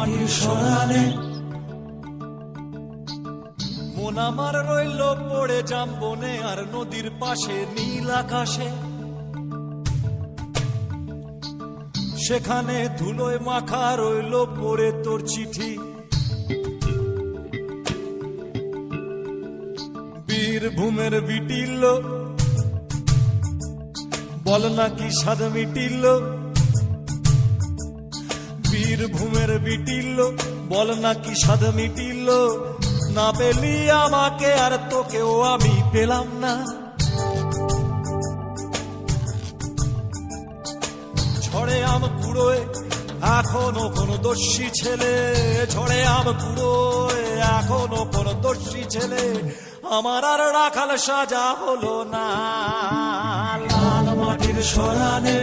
মাটির সরানে মন আমার রইল পড়ে জামবনে আর নদীর পাশে নীল আকাশে, সেখানে ধুলোয় মাখা রইল পড়ে তোর চিঠি। বীরভূমের বিটিল বল নাকি স্বাদ মিটিল, বীরভূমের বিটিল বল নাকি স্বাদ মিটিল, না পেলি আমাকে আর তোকেও আমি পেলাম না। ঝড়ে আম কুড়োয় এখনো কোন দোষী ছেলে, ঝড়ে আম কুড়োয় এখনো কোন দোষী ছেলে আমার আর রাখাল সাজা হলো না। লাল মাটির সরানে